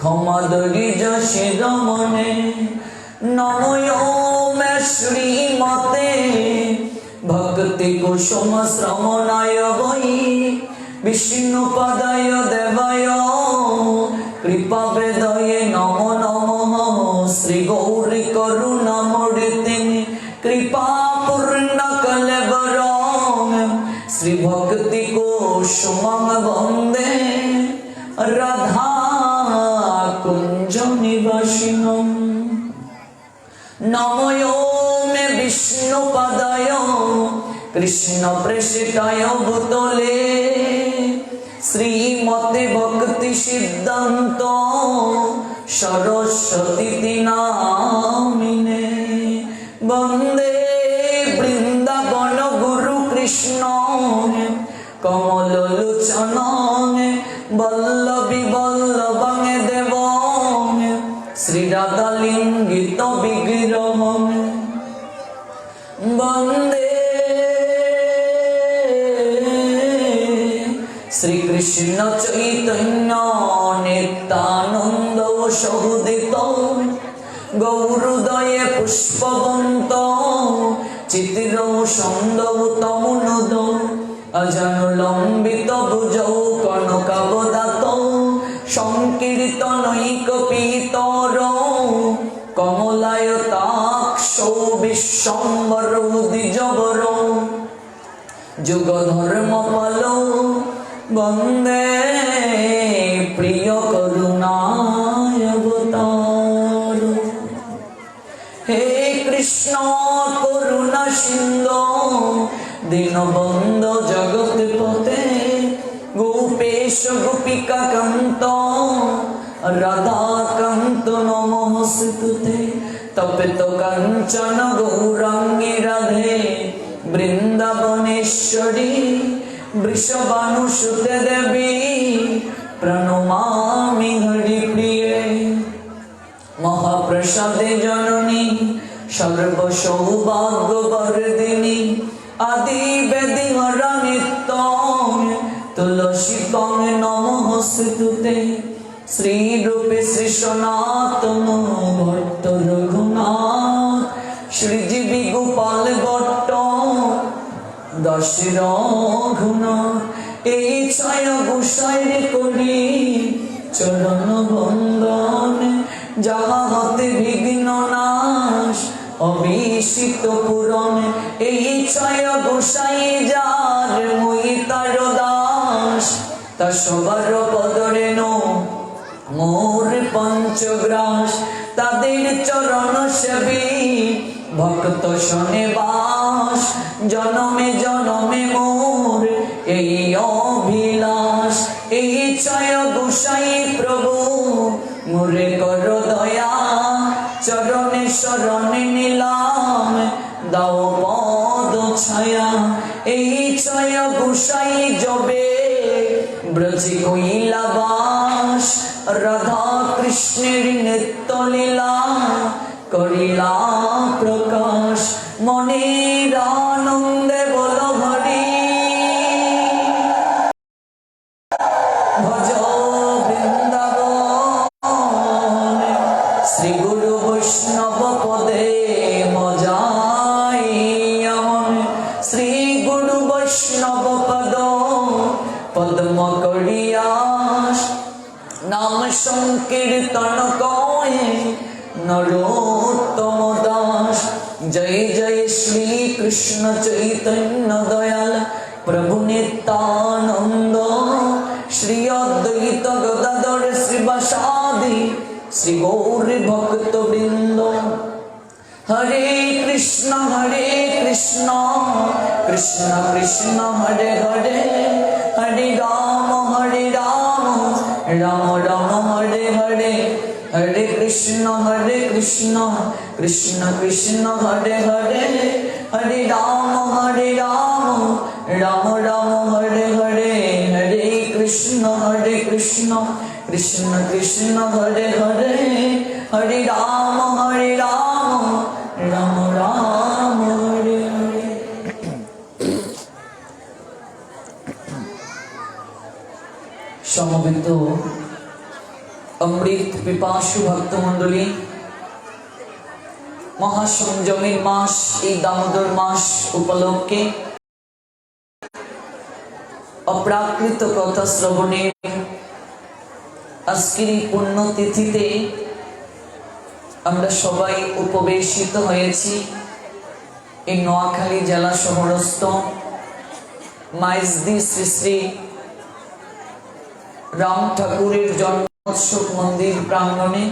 ক্ষমা দরি যশে রমণে নমো শ্রীমতে ভক্তি কুসুম শ্রমণায় বৈ বিষ্ণু পদায় দেবায় কৃপা বেদয়ে নমো নমঃ শ্রী গৌরী করুণামূর্তি কৃপা পূর্ণ কলেবরং শ্রী ভক্তি কুসুমং বন্দে রাধা কুঞ্জ নিবাসিনম নমো মে বিষ্ণু পদায় কৃষ্ণ প্রেষিতায় ভূতলে শ্রীমতে ভক্তি সিদ্ধান্ত সরস্বতী নামিনে বন্দে বৃন্দাবন গুরু কৃষ্ণ কমল লোচন বল্লভী বল্লভং দেব শ্রী রাধা লিঙ্গিত বিগ্রহ বন্দে শ্রী কৃষ্ণ চৈতন্য নিত্যানন্দ সহোদিত গৌরদয়ে পুষ্পবন্ত চিতির সন্দৌ তমুনুদ অজনুলম্বিত ভুজৌ কনকাবদাত সংকীর্তনৈক পীতর কমলায়তাক্ষ বিশ্বম্বর দ্বিজবর যুগ ধর্ম পাল বন্দে প্রিয় করুণায় অবতার হে কৃষ্ণ করুণা সিন্ধু দীনবন্ধু জগৎপতে গোপেশ গোপিকা কান্ত রাধা কান্ত নমস্তুতে তপিত কাঞ্চন গৌরাঙ্গী রাধে বৃন্দাবনেশ্বরী বৃষভানুসুতে দেবী প্রণমামি হরিপ্রিয়ে মহাপ্রসাদে জননী সর্ব সৌভাগ্যবর্ধিনী আদি বেদি হরা নিত্য তুলসী কং নমস্তুতে শ্রী রূপে শ্রী সনাতন ভট্ট রঘুনাথ শ্রীজীবী গোপাল ভট্ট দশ রঘুনাথ এই ছয় গোসাইরে করি চরণ বন্দন যাহা হতে বিঘ্ন নাশ অবিষিত পূরণ এই ছয় গোসাই যার মুই তার দাস তা সবার পদরে নো মোর পঞ্চগ্রাস তাদের চরণ সেবী ভক্ত শনে বাস জনমে জনমে মোর এই অভিলাষ এই ছয় গোসাই প্রভু মোরে কর দয়া চরণে শরণে নিলাম দাও পদ ছায়া এই ছয় গোসাই জবে ব্রজে কইলা বাস রাধা কৃষ্ণের নিত্য লীলা করিলা প্রকাশ মনের আনন্দে বল হরি ভজ বৃন্দাবন শ্রী গুরু বৈষ্ণব পদে মজাই আমন শ্রী গুরু বৈষ্ণব পদ পদ্ম করিয়াস নাম সংকীর্তন কয়ে নরোত্তম দাস জয় জয় শ্রী কৃষ্ণ চৈতন্য দয়াল প্রভু নিত্যানন্দ শ্রী অদ্বৈত গদাধর শ্রীবাসাদি শ্রী গৌরী ভক্ত বৃন্দ হরে কৃষ্ণ কৃষ্ণ কৃষ্ণ হরে হরে হরে রাম রাম রাম হরে হরে হরে কৃষ্ণ কৃষ্ণ কৃষ্ণ হরে হরে হরে রাম রাম রাম হরে হরে হরে কৃষ্ণ কৃষ্ণ কৃষ্ণ হরে হরে হরে রাম রাম রাম হরে হরে। সমবেত অমৃত পিপাসু ভক্তমণ্ডলী, মহাসংযমের মাস এই দামোদর মাস উপলক্ষে অপ্রাকৃত কথা শ্রবণের আজকের এই পুণ্যতিথিতে আমরা সবাই উপবেশিত হয়েছি এই নোয়াখালী জেলা শহরস্থ মাইজদি শ্রী শ্রী রাম ঠাকুরের জন্মোৎসব মন্দির প্রাঙ্গণে।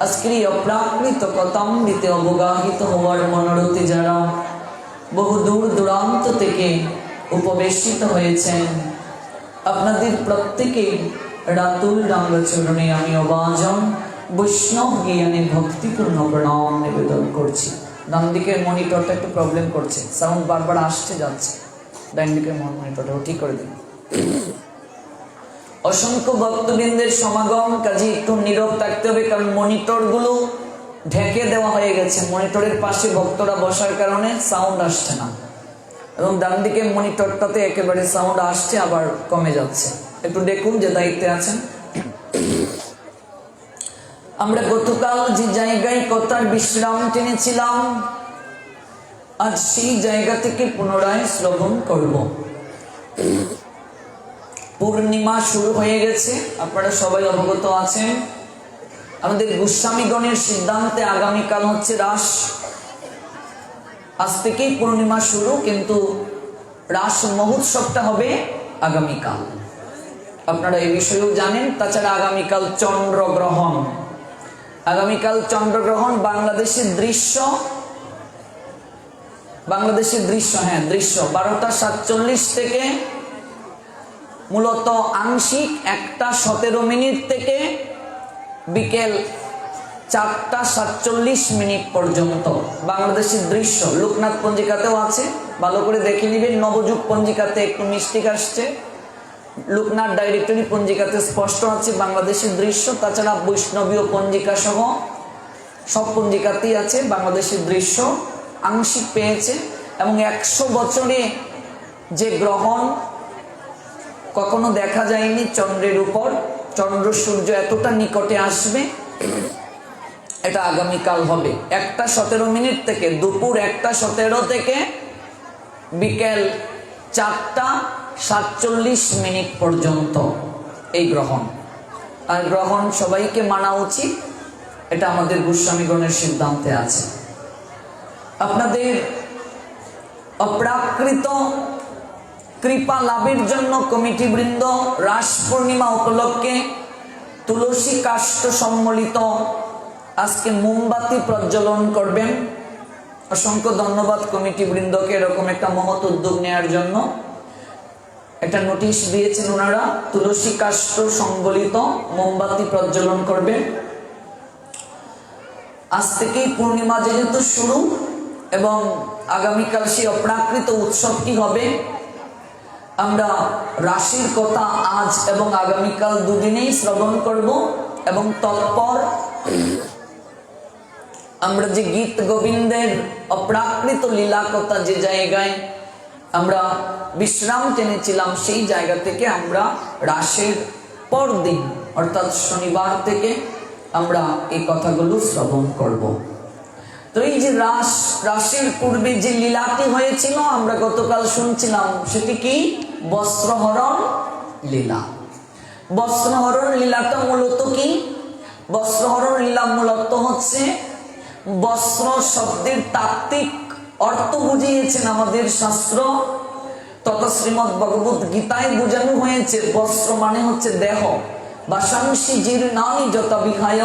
আজকের এই অপ্রাকৃত কথামৃতে অবগাহিত হওয়ার মনোরথে যারা বহু দূর দূরান্ত থেকে উপবেশিত হয়েছেন, আপনাদের প্রত্যেকের রাতুল রাঙ্গচরণে আমি অবাজন বৈষ্ণব জ্ঞানে ভক্তিপূর্ণ প্রণাম নিবেদন করছি। ডান দিকের মনিটরটা একটু প্রবলেম করছে, সাউন্ড বারবার আসছে যাচ্ছে, ডান দিকের মনিটরটাও ঠিক করে দিন। অসংখ্য ভক্তবৃন্দের সমাগম, কাজে একটু নীরব থাকতে হবে, কারণ মনিটর গুলো ঢেকে দেওয়া হয়ে গেছে। মনিটরের পাশে ভক্তরা বসার কারণে সাউন্ড আসছে না, এবং ডান দিকে মনিটরটাতে একেবারে সাউন্ড আসছে আবার কমে যাচ্ছে। একটু দেখুন যে দায়িত্বে আছেন। আমরা গতকাল যে জায়গায় কথার বিশ্রাম টেনেছিলাম, আজ সেই জায়গা থেকে পুনরায় শ্রবণ করব। পূর্ণিমা শুরু হয়ে গেছে, আপনারা সবাই অবগত আছেন। আমাদের গোস্বামীগণের সিদ্ধান্তে আগামীকাল হচ্ছে রাস। আজ থেকেই পূর্ণিমা শুরু, কিন্তু রাস মহোৎসবটা হবে আগামীকাল। আপনারা এই বিষয়েও জানেন। তাছাড়া আগামীকাল চন্দ্রগ্রহণ। আগামীকাল চন্দ্রগ্রহণ বাংলাদেশের দৃশ্য, হ্যাঁ দৃশ্য 12টা 47 থেকে মূলত আংশিক 1টা 17 মিনিট থেকে বিকেল 4টা 47 মিনিট পর্যন্ত বাংলাদেশের দৃশ্য। লোকনাথ পঞ্জিকাতেও আছে, ভালো করে দেখে নিবেন। নবযুগ পঞ্জিকাতে একটু মিস্টেক আসছে, লোকনাথ ডাইরেক্টরি পঞ্জিকাতে স্পষ্ট আছে বাংলাদেশের দৃশ্য। তাছাড়া বৈষ্ণবীয় পঞ্জিকা সহ সব পঞ্জিকাতেই আছে বাংলাদেশের দৃশ্য। আংশিক পেয়েছে, এবং 100 বছরে যে গ্রহণ কখনো দেখা যায়নি চন্দ্রের উপর, চন্দ্র সূর্য এতটা নিকটে আসবে, এটা আগামীকাল হবে 1টা 17 মিনিট থেকে দুপুর 1টা 17 থেকে বিকেল 4টা 47 মিনিট পর্যন্ত এই গ্রহণ। আর গ্রহণ সবাইকে মানা উচিত, এটা আমাদের গোস্বামীগণের সিদ্ধান্তে আছে। আপনাদের অপ্রাকৃত কৃপা লাভের জন্য কমিটি বৃন্দ রাস পূর্ণিমা উপলক্ষে তুলসী কাষ্ঠ সম্বলিত আজকে মোমবাতি প্রজ্বলন করবেন। অসংখ্য ধন্যবাদ কমিটি বৃন্দকে এরকম একটা মহৎ উদ্যোগ নেওয়ার জন্য। একটা নোটিশ দিয়েছেন ওনারা, তুলসী কাষ্ঠ সম্বলিত মোমবাতি প্রজ্বলন করবেন। আজ থেকেই পূর্ণিমা যেহেতু শুরু, এবং আগামীকাল সেই অপ্রাকৃত উৎসবটি হবে। আমরা রাশির কথা আজ এবং আগামীকাল দুদিনেই শ্রবণ করব, এবং তৎপর আমরা যে গীত গোবিন্দের অপ্রাকৃত লীলা কথা যে জায়গায় আমরা বিশ্রাম টেনেছিলাম, সেই জায়গা থেকে আমরা রাসের পর দিন অর্থাৎ শনিবার থেকে আমরা এই কথাগুলো শ্রবণ করব। তো এই যে রাসের পূর্বে যে লীলাটি হয়েছিল আমরা গতকাল শুনছিলাম, সেটি কি? বস্ত্রহরণ লীলা। বস্ত্রহরণ লীলাটা মূলত কি? বস্ত্রহরণ লীলা মূলত হচ্ছে, বস্ত্র শব্দের তাত্ত্বিক অর্থ বুঝিয়েছেন আমাদের শাস্ত্র, তথা শ্রীমদ্ ভগবত গীতায় বোঝানো হয়েছে বস্ত্র মানে হচ্ছে দেহ। বাসাংশি জীর্ণানি যথা বিহায়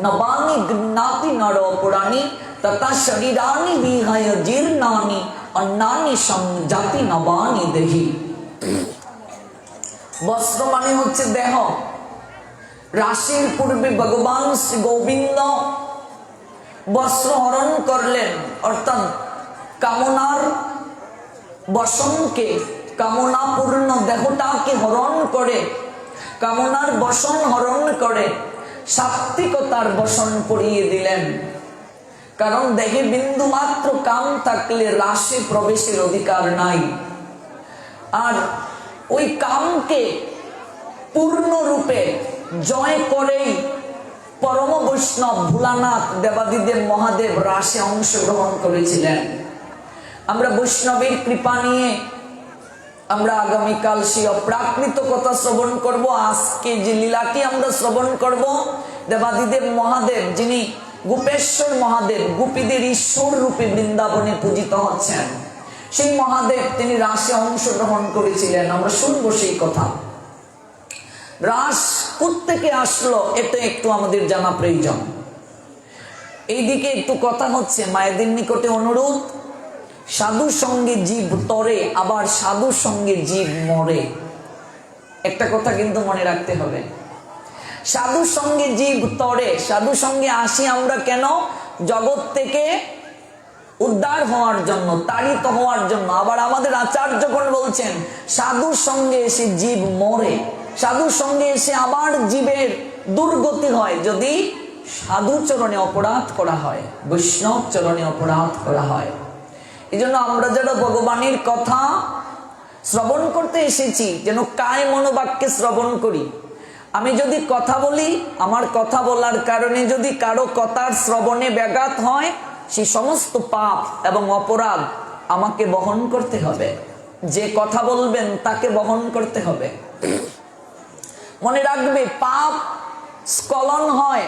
নবানি গৃহ্ণাতি নর পুরাণী তথা শরীরানি বিহায় জীর্ণানি অন্যানি সংজাতি নবানি দেহি। বস্ত্র মানে হচ্ছে দেহ। রাশির পূর্বে ভগবান শ্রী গোবিন্দ বস্ত্র হরণ করলেন, অর্থাৎ কামনার বসনকে, কামনাপূর্ণ দেহটাকে হরণ করে, কামনার বসন হরণ করে সাত্ত্বিকতার বসন পরিয়ে দিলেন। কারণ দেহে বিন্দু মাত্র কাম থাকলে রাসে প্রবেশের অধিকার নাই। আর ওই কামকে পূর্ণরূপে জয় করেই পরম বৈষ্ণব ভোলানাথ দেবাদিদেব মহাদেব রাসে অংশগ্রহণ করেছিলেন। আমরা বৈষ্ণবের কৃপা নিয়ে আমরা আগামীকাল সেই অপ্রাকৃত কথা শ্রবণ করব। আজকে যে লীলাটি আমরা শ্রবণ করব, দেবাদিদেব মহাদেব যিনি গোপেশ্বর মহাদেব, গোপীদের ঈশ্বর রূপে বৃন্দাবনে পূজিত হচ্ছেন, সেই মহাদেব তিনি রাসে অংশগ্রহণ করেছিলেন। আমরা শুনবো সেই কথা। রাস কোত্থেকে আসলো এটা একটু আমাদের জানা প্রয়োজন। এইদিকে একটু কথা হচ্ছে, মায়েদের নিকটে অনুরোধ, সাধু সঙ্গে জীব তরে, আবার সাধু সঙ্গে জীব মরে। একটা কথা কিন্তু মনে রাখতে হবে, সাধু সঙ্গে জীব তরে। সাধু সঙ্গে আসি আমরা কেন? জগৎ থেকে উদ্ধার হওয়ার জন্য, তাড়িত হওয়ার জন্য। আবার আমাদের আচার্যগণ বলছেন সাধুর সঙ্গে এসে জীব মরে। সাধুর সঙ্গে এসে আবার জীবের দুর্গতি হয় যদি সাধু চরণে অপরাধ করা হয়, বৈষ্ণব চরণে অপরাধ করা হয়। এই জন্য আমরা যারা ভগবানের কথা শ্রবণ করতে এসেছি, যেন কায় মনোবাক্যে শ্রবণ করি। আমি যদি কথা বলি, আমার কথা বলার কারণে যদি কারো কথার শ্রবণে ব্যাঘাত হয়, সেই সমস্ত পাপ এবং অপরাধ আমাকে বহন করতে হবে। যে কথা বলবেন তাকে বহন করতে হবে। মনে রাখবে, পাপ স্খলন হয়।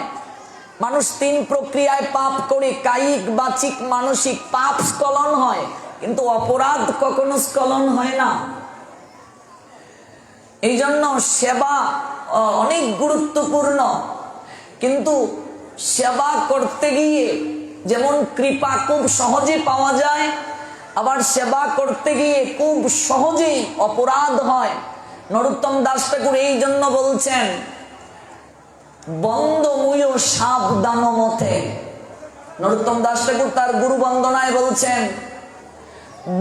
মানুষ 3 প্রক্রিয়ায় পাপ করে, কায়িক, বাচিক, মানসিক। পাপ স্খলন হয়, কিন্তু অপরাধ কখনো স্খলন হয় না। এই জন্য সেবা অনেক গুরুত্বপূর্ণ, কিন্তু সেবা করতে গিয়ে যেমন কৃপা খুব সহজে পাওয়া যায়, আবার সেবা করতে গিয়ে খুব সহজেই অপরাধ হয়। নরোত্তম দাস ঠাকুর এই জন্য বলছেন, বন্দমুয় সাবধান মতে। নরোত্তম দাস ঠাকুর তার গুরু বন্দনায় বলছেন,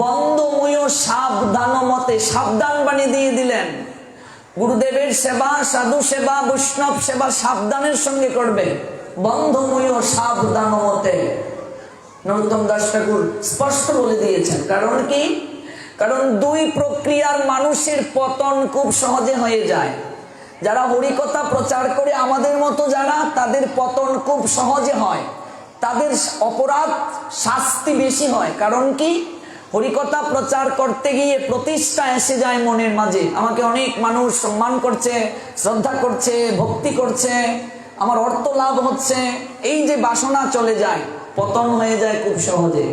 বন্দমুয় সাবধান মতে, সাবধান বাণী দিয়ে দিলেন। গুরুদেবের সেবা, সাধু সেবা, বৈষ্ণব সেবা সাবধানের সঙ্গে করবে। বন্ধমুয় সাবধান মতে নরোত্তম দাস ঠাকুর স্পষ্ট বলে দিয়েছেন। কারণ কি? কারণ 2 প্রক্রিয়ার মানুষের পতন খুব সহজে হয়ে যায়। যারা হরিকথা প্রচার করে আমাদের মতো যারা, তাদের পতন খুব সহজে হয়, তাদের অপরাধ শাস্তি বেশি হয়। কারণ কি? হরিকথা প্রচার করতে গিয়ে প্রতিষ্ঠা এসে যায় মনের মাঝে। আমাকে অনেক মানুষ সম্মান করছে, শ্রদ্ধা করছে, ভক্তি করছে, আমার অর্থ লাভ হচ্ছে, এই যে বাসনা চলে যায়, পতন হয়ে যায় খুব সহজে।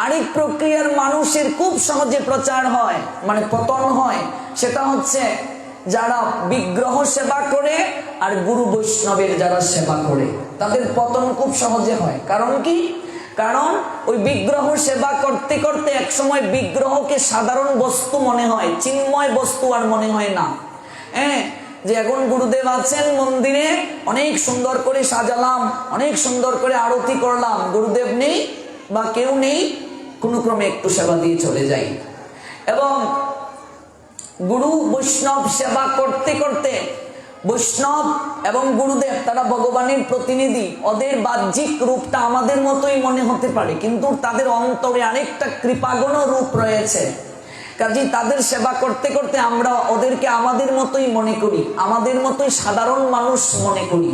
আরেক প্রক্রিয়ার মানুষের খুব সহজে প্রচার হয়, মানে পতন হয়। সেটা হচ্ছে যারা বিগ্রহ সেবা করে আর গুরু বৈষ্ণবের যারা সেবা করে, তাদের পতন খুব সহজে হয়। কারণ কি? কারণ ওই বিগ্রহ সেবা করতে করতে একসময় বিগ্রহকে সাধারণ বস্তু মনে হয়, চিন্ময় বস্তু আর মনে হয় না। যে এখন গুরুদেব আছেন মন্দিরে, অনেক সুন্দর করে সাজালাম, অনেক সুন্দর করে আরতি করলাম, গুরুদেব নেই বা কেউ নেই, কোনো ক্রমে একটু সেবা দিয়ে চলে যাই। এবং গুরু বৈষ্ণব সেবা করতে করতে বৈষ্ণব এবং গুরুদেব তারা ভগবানের প্রতিনিধি। ওদের বাহ্যিক রূপটা আমাদের মতোই মনে হতে পারে, কিন্তু তাদের অন্তরে আরেকটা কৃপাগণ রূপ রয়েছে। কাজে তাদের সেবা করতে করতে আমরা ওদেরকে আমাদের মতোই মনে করি, আমাদের মতোই সাধারণ মানুষ মনে করি,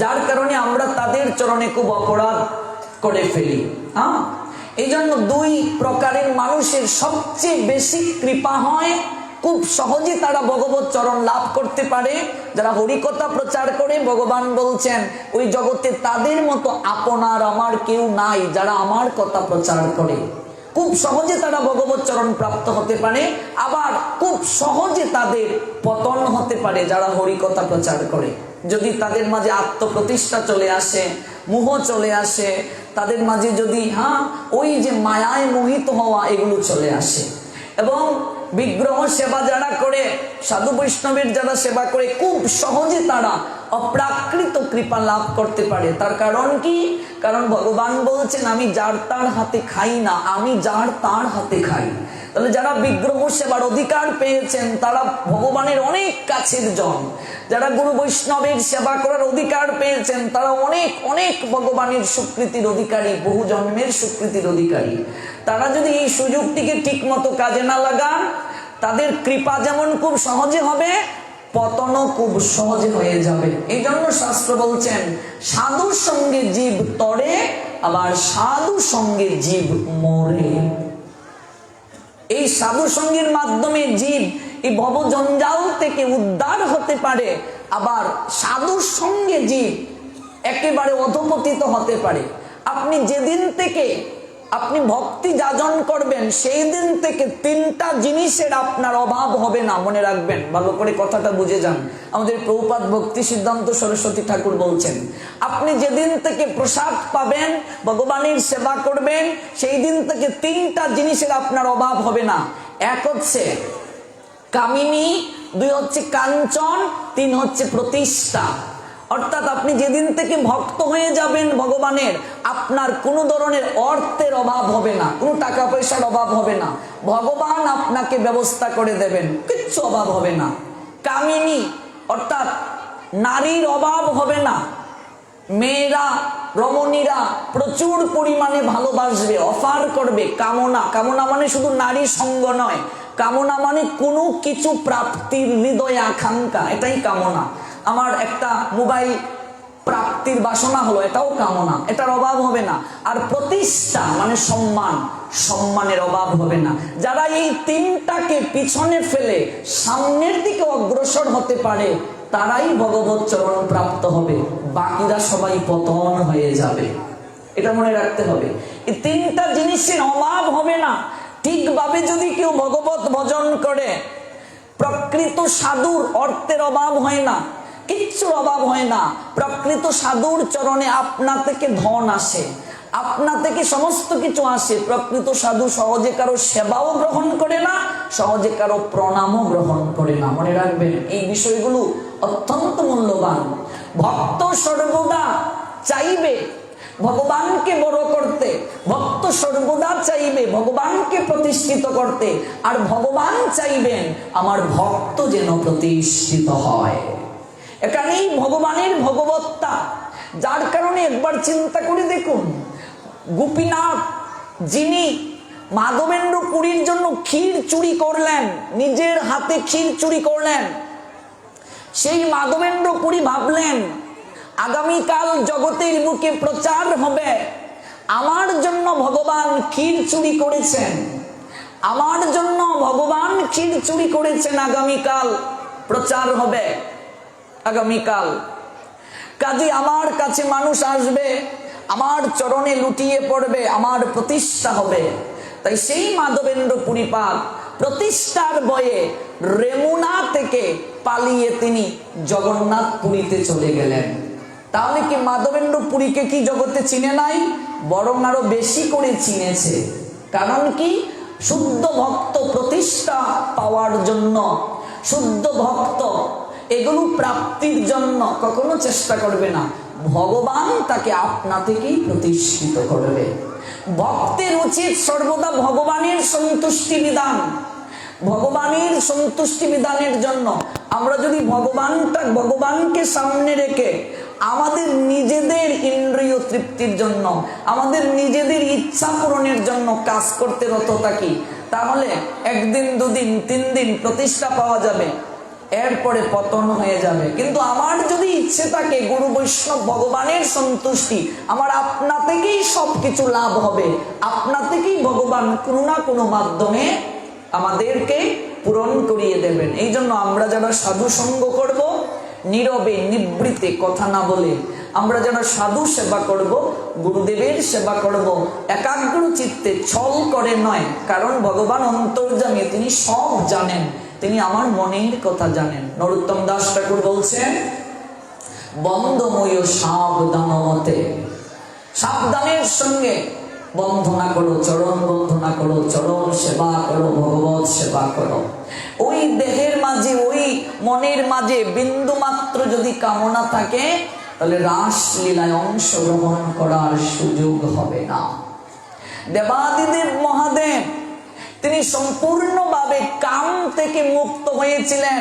যার কারণে আমরা তাদের চরণে খুব অপরাধ করে ফেলি। এই জন্য 2 প্রকারের মানুষের সবচেয়ে বেশি কৃপা হয়, খুব সহজে তারা ভগবত চরণ লাভ করতে পারে। যারা হরিকথা প্রচার করে, ভগবান বলছেন ওই জগতে তাদের মতো আপনার আমার কেউ নাই যারা আমার কথা প্রচার করে। খুব সহজে তারা ভগবত চরণ প্রাপ্ত হতে পারে, আবার খুব সহজে তাদের পতন হতে পারে যারা হরিকথা প্রচার করে। যদি তাদের মাঝে আত্মপ্রতিষ্ঠা চলে আসে, মোহ চলে আসে, তাদের মাঝে যদি ওই যে মায়ায় মোহিত হওয়া এগুলো চলে আসে। এবং বিগ্রহ সেবা যারা করে, সাধু বৈষ্ণবের যারা সেবা করে, খুব সহজে তারা অপ্রাকৃত কৃপা লাভ করতে পারে। তার কারণ কি? কারণ ভগবান বলছেন, আমি যার তার হাতে খাই না, আমি যার তার হাতে খাই। তাহলে যারা বিগ্রহ সেবার অধিকার পেয়েছেন তারা ভগবানের অনেক কাছের জন। যারা গুরু বৈষ্ণবের সেবা করার অধিকার পেয়েছেন তারা অনেক অনেক ভগবানের স্বীকৃতির অধিকারী, বহু জন্মের স্বীকৃতির অধিকারী। তারা যদি এই সুযোগটিকে ঠিক মতো কাজে না লাগান, তাদের কৃপা যেমন খুব সহজে হবে, পতনও খুব সহজে হয়ে যাবে। এই জন্য শাস্ত্র বলছেন সাধু সঙ্গে জীব তরে, আবার সাধু সঙ্গে জীব মরে। এই সাধু সঙ্গের মাধ্যমে জীব এই ভব জঞ্জাল থেকে উদ্ধার হতে পারে, আবার সাধুর সঙ্গে জীব একেবারে অধপতিত হতে পারে। আপনি যেদিন থেকে আপনি ভক্তি যাজন করবেন সেই দিন থেকে তিনটা জিনিসের আপনার অভাব হবে না, মনে রাখবেন, ভালো করে কথাটা বুঝে যান। আমাদের প্রভুপাদ ভক্তি সিদ্ধান্ত সরস্বতী ঠাকুর বলছেন, আপনি যেদিন থেকে প্রসাদ পাবেন, ভগবানের সেবা করবেন, সেই দিন থেকে তিনটা জিনিসের আপনার অভাব হবে না। এক হচ্ছে কামিনী, দুই হচ্ছে কাঞ্চন, তিন হচ্ছে প্রতিষ্ঠা। অর্থাৎ আপনি যেদিন থেকে ভক্ত হয়ে যাবেন ভগবানের, আপনার কোনো ধরনের অর্থের অভাব হবে না, কোনো টাকা পয়সার অভাব হবে না, ভগবান আপনাকে ব্যবস্থা করে দেবেন, কিচ্ছু অভাব হবে না। কামিনী অর্থাৎ নারীর অভাব হবে না, মেয়েরা রমণীরা প্রচুর পরিমাণে ভালোবাসবে, অফার করবে। কামনা, কামনা মানে শুধু নারী সঙ্গ নয়, কামনা মানে কোনো কিছু প্রাপ্তির হৃদয় আকাঙ্ক্ষা, এটাই কামনা। আমার একটা মোবাইল প্রাপ্তির বাসনা হলো, এটাও কামনা, এটার অভাব হবে না। আর প্রতিষ্ঠা মানে সম্মান, সম্মানের অভাব হবে না। যারা এই তিনটাকে পিছনে ফেলে সামনের দিকে অগ্রসর হতে পারে তারাই ভগবত চরণ প্রাপ্ত হবে, বাকিরা সবাই পতন হয়ে যাবে। এটা মনে রাখতে হবে, এই তিনটা জিনিসের অভাব হবে না। ঠিকভাবে যদি কেউ ভগবত ভজন করে, প্রকৃত সাধুর অর্থের অভাব হয় না, কিচ্ছুর অভাব হয় না। প্রকৃত সাধুর চরণে আপনা থেকে ধন আসে, আপনা থেকে সমস্ত কিছু আসে। প্রকৃত সাধু সহজে কারো সেবাও গ্রহণ করে না, সহজে কারো প্রণামও গ্রহণ করে না। মনে রাখবেন এই বিষয়গুলো অত্যন্ত মূল্যবান। ভক্ত সর্বদা চাইবে ভগবানকে বড় করতে, ভক্ত সর্বদা চাইবে ভগবানকে প্রতিষ্ঠিত করতে, আর ভগবান চাইবেন আমার ভক্ত যেন প্রতিষ্ঠিত হয়। এখানেই ভগবানের ভগবত্তা। যার কারণে একবার চিন্তা করে দেখুন, গোপীনাথ যিনি মাধবেন্দ্র পুরীর জন্য ক্ষীর চুরি করলেন, নিজের হাতে ক্ষীর চুরি করলেন, সেই মাধবেন্দ্র পুরী ভাবলেন আগামীকাল জগতের বুকে প্রচার হবে, আমার জন্য ভগবান ক্ষীর চুরি করেছেন, আমার জন্য ভগবান ক্ষীর চুরি করেছেন, আগামীকাল প্রচার হবে, আগামীকাল কাজে আমার কাছে মানুষ আসবে, আমার চরণে লুটিয়ে পড়বে, আমার প্রতিষ্ঠা হবে। তাই সেই মাধবেন্দ্র পুরীপাদ প্রতিষ্ঠার বয়ে রেমুনা থেকে পালিয়ে তিনি জগন্নাথ পুরীতে চলে গেলেন। তাহলে কি মাধবেন্দ্র পুরীকে কি জগতে চিনে নাই? বরং আরো বেশি করে চিনেছে। কারণ কি? শুদ্ধ ভক্ত প্রতিষ্ঠা পাওয়ার জন্য, শুদ্ধ ভক্ত এগুলো প্রাপ্তির জন্য কখনো চেষ্টা করবে না, ভগবান তাকে আপনা থেকেই প্রতিষ্ঠিত করবে। ভক্তের উচিত সর্বদা ভগবানের সন্তুষ্টি বিধান, ভগবানের সন্তুষ্টি বিধানের জন্য আমরা যদি ভগবানকে সামনে রেখে আমাদের নিজেদের ইন্দ্রিয় তৃপ্তির জন্য, আমাদের নিজেদের ইচ্ছা পূরণের জন্য কাজ করতে রত থাকি, তাহলে একদিন দুদিন তিন দিন প্রতিষ্ঠা পাওয়া যাবে, এরপরে পতন হয়ে যাবে। কিন্তু আমার যদি ইচ্ছে থাকে গুরু বৈষ্ণব ভগবানের সন্তুষ্টি, আমার আপনা থেকেই সবকিছু লাভ হবে, আপনা থেকেই ভগবান কোনো না কোনো মাধ্যমে আমাদেরকে পূরণ করিয়ে দেবেন। এই জন্য আমরা যারা সাধু সঙ্গ করব, নীরবে নিবৃতে কথা না বলে, আমরা যারা সাধু সেবা করব, গুরুদেবের সেবা করব, একাগ্র চিত্তে ছল করে নয়। কারণ ভগবান অন্তর্যামী, তিনি সব জানেন, তিনি আমার মনের কথা জানেন। নরোত্তম দাস ঠাকুর বলছেন, বন্ধময় সাবধানমতে, সাবধানের সঙ্গে বন্ধনা করো, চরণ বন্ধনা করো, চরণ সেবা করো, ভগবত সেবা করো। ওই দেহের মাঝে, ওই মনের মাঝে বিন্দু মাত্র যদি কামনা থাকে, তাহলে রাসলীলায় অংশগ্রহণ করার সুযোগ হবে না। দেবাদিদেব মহাদেব তিনি সম্পূর্ণভাবে কাম থেকে মুক্ত হয়েছিলেন,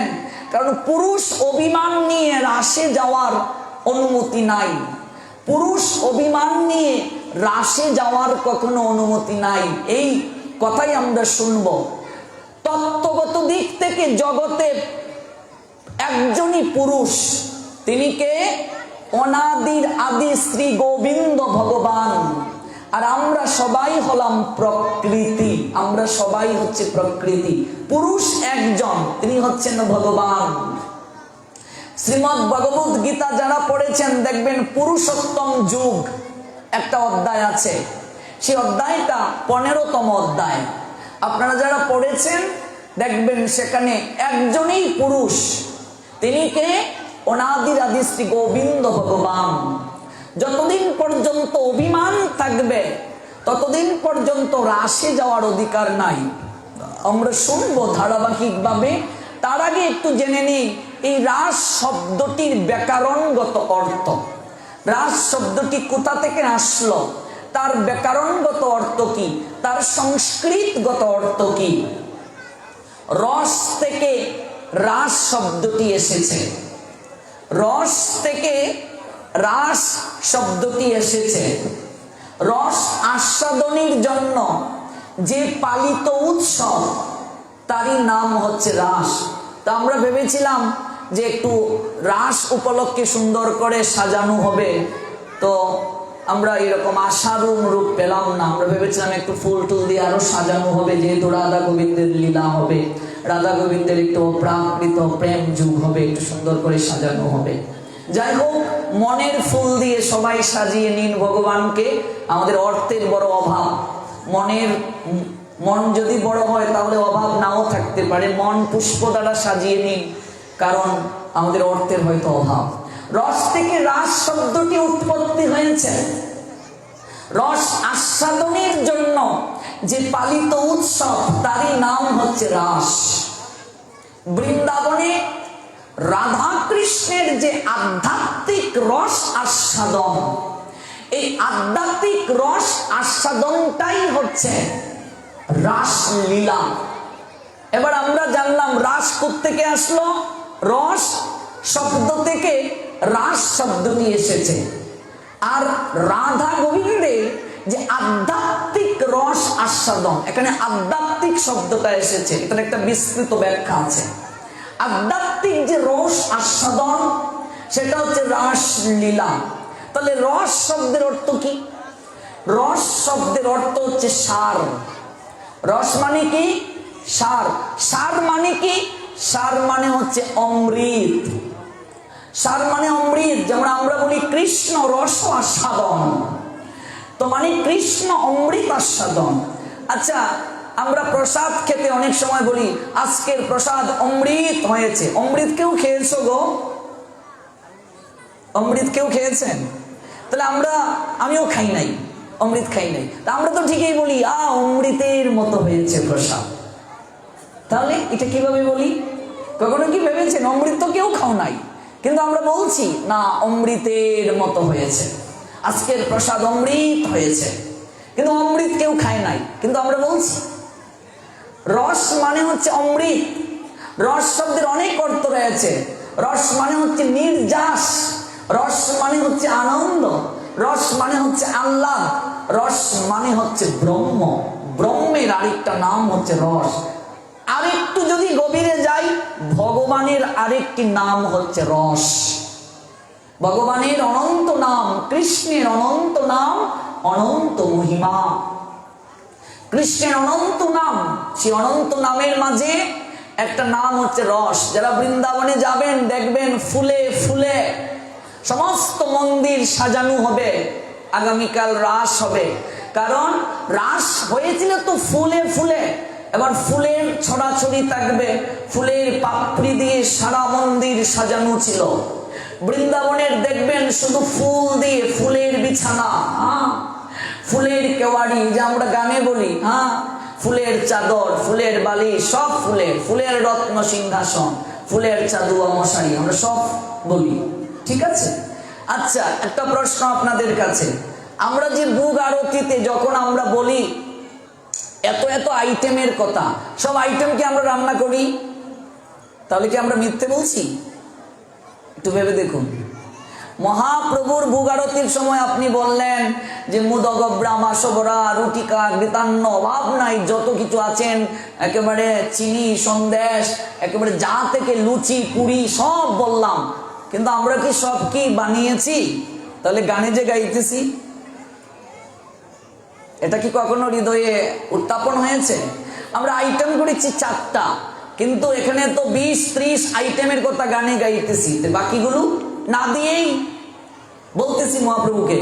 কারণ পুরুষ অভিমান নিয়ে রাসে যাওয়ার অনুমতি নাই, পুরুষ অভিমান নিয়ে রাসে যাওয়ার কখনো অনুমতি নাই। এই কথাই আমরা শুনবো। তত্ত্বগত দিক থেকে জগতে একজনই পুরুষ, তিনি কে? অনাদির আদি শ্রী গোবিন্দ ভগবান। আর আমরা সবাই হলাম প্রকৃতি, আমরা সবাই হচ্ছে প্রকৃতি। পুরুষ একজন, তিনি হচ্ছেন ভগবান। শ্রীমদ্ ভগবত গীতা যারা পড়েছেন দেখবেন পুরুষোত্তম যুগ একটা অধ্যায় আছে, সেই অধ্যায়টা 15তম অধ্যায়। আপনারা যারা পড়েছেন দেখবেন সেখানে একজনই পুরুষ, তিনি কে? অনাদির আদি শ্রী গোবিন্দ ভগবান। যতদিন পর্যন্ত অভিমান থাকবে ততদিন পর্যন্ত রাশে যাওয়ার অধিকার নাই। আমরা শুনবো ধারাবাহিকভাবে। তার আগে একটু জেনে নিই এই রাস শব্দটির ব্যাকরণগত অর্থ। রাস শব্দটি কোথা থেকে আসলো, তার ব্যাকরণগত অর্থ কি, তার সংস্কৃতগত অর্থ কি। রস থেকে রাস শব্দটি এসেছে, রস থেকে রাস শব্দটি এসেছে। রস আস্বাদনের জন্য যে পালিত উৎসব তারই নাম হচ্ছে রাস। তা আমরা ভেবেছিলাম যে একটু রাস উপলক্ষে সুন্দর করে সাজানো হবে, তো আমরা এরকম আশারুম রূপ পেলাম না। আমরা ভেবেছিলাম একটু ফুল টুল দিয়ে আরো সাজানো হবে, যেহেতু রাধা গোবিন্দের লীলা হবে, রাধা গোবিন্দের একটু প্রাকৃত প্রেম যুগ হবে, একটু সুন্দর করে সাজানো হবে। যাই হোক, মনের ফুল দিয়ে সবাই সাজিয়ে নিন ভগবানকে। আমাদের অর্থের বড় অভাব, মন যদি বড় হয় তাহলে অভাব নাও থাকতে পারে। মন পুষ্প দ্বারা সাজিয়ে নিন, কারণ আমাদের অর্থের হয়তো অভাব। রস থেকে রাস শব্দটি উৎপত্তি হয়েছে। রস আস্বাদনের জন্য যে পালিত উৎসব তারই নাম হচ্ছে রাস। বৃন্দাবনে রাধা কৃষ্ণের যে আধ্যাত্মিক রস আস্বাদন, এই আধ্যাত্মিক রস আস্বাদনটাই হচ্ছে রাসলীলা। এবার আমরা জানলাম রাস কোত্থেকে আসলো। রস শব্দ থেকে রাস শব্দটি এসেছে। আর রাধা গোবিন্দের যে আধ্যাত্মিক রস আস্বাদন, এখানে আধ্যাত্মিক শব্দটা এসেছে, এটার একটা বিস্তৃত ব্যাখ্যা আছে। আধ্যাত্মিক যে রস আস্বাদন সেটা হচ্ছে রাসলীলা। তাহলে রস শব্দের অর্থ কি? রস শব্দের অর্থ হচ্ছে সার। রস মানে কি? সার। সার মানে কি? সার মানে হচ্ছে অমৃত। সার মানে অমৃত। যেমন আমরা বলি কৃষ্ণ রস আস্বাদন, তো মানে কৃষ্ণ অমৃত আস্বাদন। আচ্ছা, আমরা প্রসাদ খেতে অনেক সময় বলি আজকের প্রসাদ অমৃত হয়েছে। অমৃত কেউ খেয়েছো গো? অমৃত কেউ খেয়েছেন? তাহলে আমিও খাই নাই, অমৃত খাই নাই। তা আমরা তো ঠিকই বলি অমৃতের মতো হয়েছে প্রসাদ। তাহলে এটা কিভাবে বলি? কখনো কি ভেবেছেন অমৃত তো কেউ খাও নাই, কিন্তু আমরা বলছি না অমৃতের মতো হয়েছে, আজকের প্রসাদ অমৃত হয়েছে, কিন্তু অমৃত কেউ খায় নাই, কিন্তু আমরা বলছি। রস মানে হচ্ছে অমৃত। রস শব্দের অনেক অর্থ রয়েছে। রস মানে হচ্ছে নির্যাস, রস মানে হচ্ছে আনন্দ, রস মানে হচ্ছে আল্লাহ, রস মানে হচ্ছে ব্রহ্ম। ব্রহ্মের আরেকটা নাম হচ্ছে রস। আরেকটু যদি গভীরে যাই, ভগবানের আরেকটি নাম হচ্ছে রস। ভগবানের অনন্ত নাম, কৃষ্ণের অনন্ত নাম, অনন্ত মহিমা। কৃষ্ণের অনন্ত নাম, সেই অনন্ত নামের মাঝে একটা নাম হচ্ছে রস। যারা বৃন্দাবনে যাবেন দেখবেন ফুলে ফুলে সমস্ত মন্দির সাজানো হবে। আগামীকাল রাস হবে, কারণ রাস হয়েছিল তো ফুলে ফুলে। এবার ফুলের ছড়াছড়ি থাকবে, ফুলের পাপড়ি দিয়ে সারা মন্দির সাজানো ছিল। বৃন্দাবনের দেখবেন শুধু ফুল দিয়ে, ফুলের বিছানা, ফুলের কেওয়াড়ি, যে আমরা গানে বলি, ফুলের চাদর, ফুলের বালি, সব ফুলের, ফুলের রত্ন সিংহাসন, ফুলের চাদুয়া মশারি, আমরা সব বলি। ঠিক আছে? আচ্ছা, একটা প্রশ্ন আপনাদের কাছে। আমরা যে ভোগ আরতিতে যখন আমরা বলি এত এত আইটেমের কথা, সব আইটেম কি আমরা রান্না করি? তাহলে কি আমরা মিথ্যে বলছি? একটু ভেবে দেখুন। মহাপ্রভুর ভোগারতির সময় আপনি বললেন যে মুদগ ব্রাহ্মা সবরা রুটিকা ঘৃতান্ন, অভাব নাই, যত কিছু আছেন একেবারে চিনি সন্দেশ একেবারে যা থেকে লুচি পুরি সব বললাম, কিন্তু আমরা কি সব কি বানিয়েছি? তাহলে গানে যে গাইতেছি এটা কি কখনো হৃদয়ে উত্থাপন হয়েছে? আমরা আইটেম করেছি 4টা, কিন্তু এখানে তো 20-30 আইটেমের কথা গানে গাইতেছি, বাকিগুলো না দিয়েই বলতেছি মহাপ্রভুকে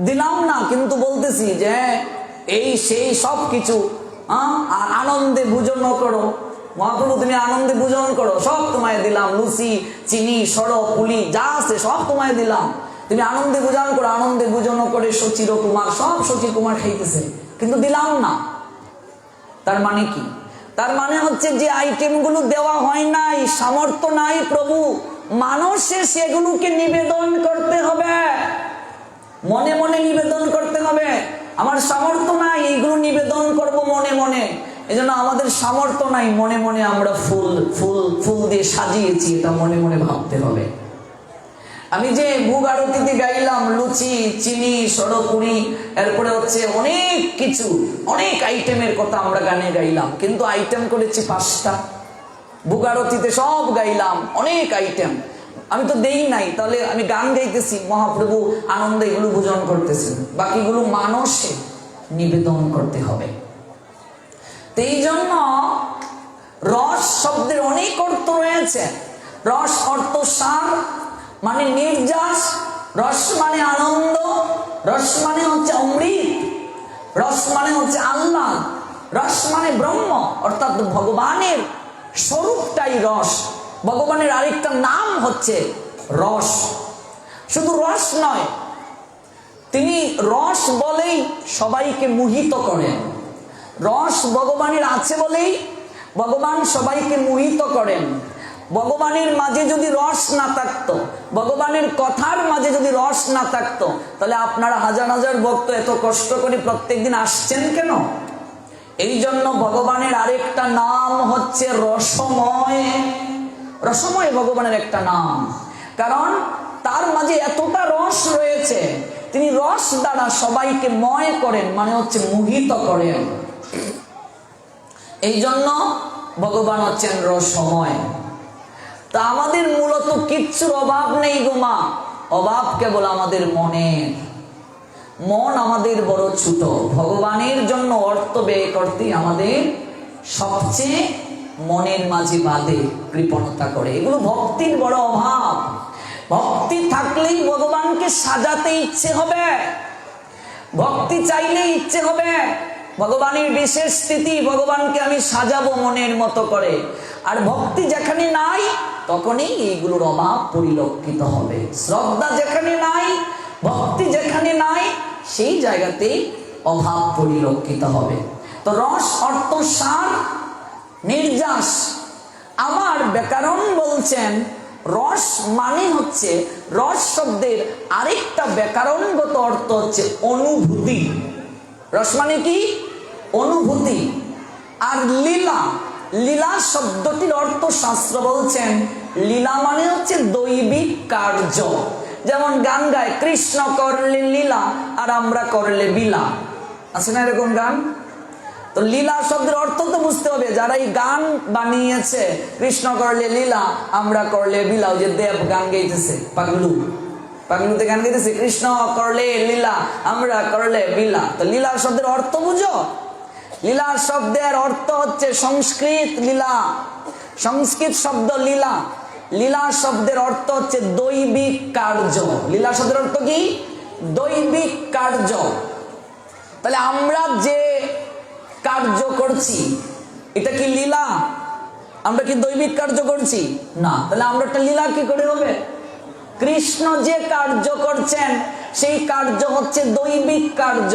দিলাম না, কিন্তু বলতেছি যে এই সেই সব কিছু আনন্দে ভোজন করো মহাপ্রভু, তুমি আনন্দে ভোজন করো, সব তোমায় দিলাম, লুচি চিনি সড় পুলি যা আছে সব তোমায় দিলাম, তুমি আনন্দে ভোজন করো, আনন্দে ভোজন করে সচির কুমার সব সচির কুমার খাইতেছে, কিন্তু দিলাম না। তার মানে কি? তার মানে হচ্ছে যে আইটেমগুলো দেওয়া হয় নাই, সামর্থ্য নাই প্রভু, মানুষের সেগুলোকে নিবেদন করতে হবে, মনে মনে নিবেদন করতে হবে। আমার সামর্থ্য নাই এইগুলো নিবেদন করব মনে মনে, এজন্য আমাদের সামর্থ্য নাই, মনে মনে আমরা ফুল ফুল ফুল দিয়ে সাজিয়েছি, এটা মনে মনে ভাবতে হবে। আমি যে ভোগ আরতিতে গাইলাম লুচি চিনি সরপুরি, এরপরে হচ্ছে অনেক কিছু অনেক আইটেমের কথা আমরা গানে গাইলাম, কিন্তু আইটেম করেছি 5টা। ভোগ আরতিতে সব গাইলাম অনেক আইটেম, আমি তো দেই নাই, তাহলে আমি গান গাইতেছি, মহাপ্রভু আনন্দে এগুলো ভোজন করতেছেন, বাকিগুলো মানুষে নিবেদন করতে হবে। এই জন্য রস শব্দের অনেক অর্থ রয়েছে। রস অর্থ সার মানে নির্যাস, রস মানে আনন্দ, রস মানে হচ্ছে অমৃত, রস মানে হচ্ছে আল্লাহ, রস মানে ব্রহ্ম, অর্থাৎ ভগবানের স্বরূপটাই রস। ভগবানের আরেকটা নাম হচ্ছে রস। শুধু রস নয়, তিনি রস বলেই সবাইকে মোহিত করেন। রস ভগবানের আছে বলেই ভগবান সবাইকে মোহিত করেন। ভগবানের মাঝে যদি রস না থাকতো, ভগবানের কথার মাঝে যদি রস না থাকতো, তাহলে আপনারা হাজার হাজার ভক্ত এত কষ্ট করে প্রত্যেকদিন আসছেন কেন? এই জন্য ভগবানের আরেকটা নাম হচ্ছে রসময়। রসময় ভগবানের একটা নাম, কারণ তার মাঝে এতটা রস রয়েছে, তিনি রস দ্বারা সবাইকে ময় করেন, মানে হচ্ছে মোহিত করেন। এই জন্য ভগবান হচ্ছেন রসময়। তা আমাদের মূলত কিচ্ছুর অভাব নেই গো মা, অভাব কেবল আমাদের মনের। মন আমাদের বড় ছোট, ভগবানের জন্য অর্থ ব্যয় করতে আমাদের সবচেয়ে মনের মাঝে বাঁধে, কৃপণতা করে, এগুলো ভক্তির বড় অভাব। ভক্তি থাকলেই ভগবানকে সাজাতে ইচ্ছে হবে, ভক্তি চাইলে ইচ্ছে হবে, ভগবানের বিশেষ স্থিতি, ভগবানকে আমি সাজাবো মনের মতো করে। আর ভক্তি যেখানে নাই তখনই এইগুলোর অভাব পরিলক্ষিত হবে। শ্রদ্ধা যেখানে নাই, ভক্তি যেখানে নাই, সেই জায়গাতেই অভাব পরিলক্ষিত হবে। তো রস অর্থ সার, নির্যাস। আমার ব্যাকরণ বলছেন রস মানে হচ্ছে, রস শব্দের আরেকটা ব্যাকরণগত অর্থ হচ্ছে অনুভূতি। রস মানে কি? অনুভূতি। আর লীলা, লীলা শব্দটির অর্থ শাস্ত্র বলছেন লীলা মানে হচ্ছে দৈবিক কার্য। যেমন গান গায় কৃষ্ণ করলে লীলা আর আমরা করলে বিলা, আছে না এরকম গান? তো লীলা শব্দের অর্থ তো বুঝতে হবে, যারা এই গান বানিয়েছে, কৃষ্ণ করলে লীলা আমরা করলে বিলা, ওই যে দেব গান গাইতেছে, পাগলুতে গান গাইতেছে কৃষ্ণ করলে লীলা আমরা করলে বিলা। তো লীলা শব্দের অর্থ বুঝো? লীলা শব্দের অর্থ হচ্ছে সংস্কৃত লীলা, সংস্কৃত শব্দ লীলা। লীলা শব্দের অর্থ হচ্ছে দৈবিক কার্য। লীলা শব্দের অর্থ কি? দৈবিক কার্য। তাহলে আমরা যে কার্য করছি এটা কি লীলা? আমরা কি দৈবিক কার্য করছি? না। তাহলে আমরা একটা লীলা কি করে হবে? কৃষ্ণ যে কার্য করছেন সেই কার্য হচ্ছে দৈবিক কার্য,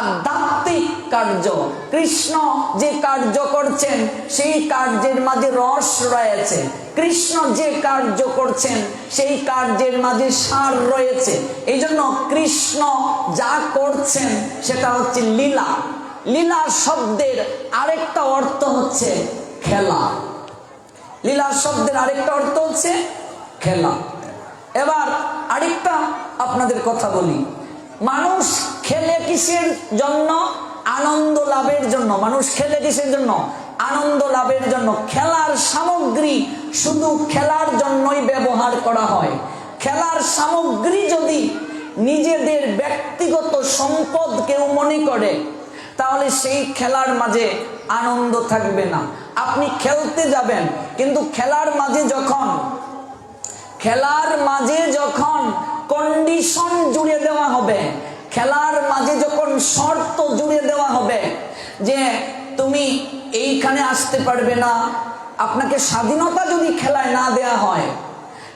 আধ্যাত্মিক কার্য। কৃষ্ণ যে কার্য করছেন সেই কার্যের মাঝে রস রয়েছে, কৃষ্ণ যে কার্য করছেন সেই কার্যের মাঝে সার রয়েছে। এই জন্য কৃষ্ণ যা করছেন সেটা হচ্ছে লীলা। লীলা শব্দের আরেকটা অর্থ হচ্ছে খেলা। লীলা শব্দের আরেকটা অর্থ হচ্ছে খেলা। এবার আরেকটা আপনাদের কথা বলি, মানুষ খেলে কিসের জন্য? আনন্দ লাভের জন্য। মানুষ খেলে কিসের জন্য? আনন্দ লাভের জন্য। খেলার সামগ্রী শুধু খেলার জন্যই ব্যবহার করা হয়। খেলার সামগ্রী যদি নিজেদের ব্যক্তিগত সম্পদ কেউ মনে করে, তাহলে সেই খেলার মাঝে আনন্দ থাকবে না। আপনি খেলতে যাবেন, কিন্তু খেলার মাঝে যখন কন্ডিশন জুড়ে দেওয়া হবে, খেলার মাঝে যখন শর্ত জুড়ে দেওয়া হবে যে তুমি এইখানে আসতে পারবে না, আপনাকে স্বাধীনতা যদি খেলায় না দেয়া হয়,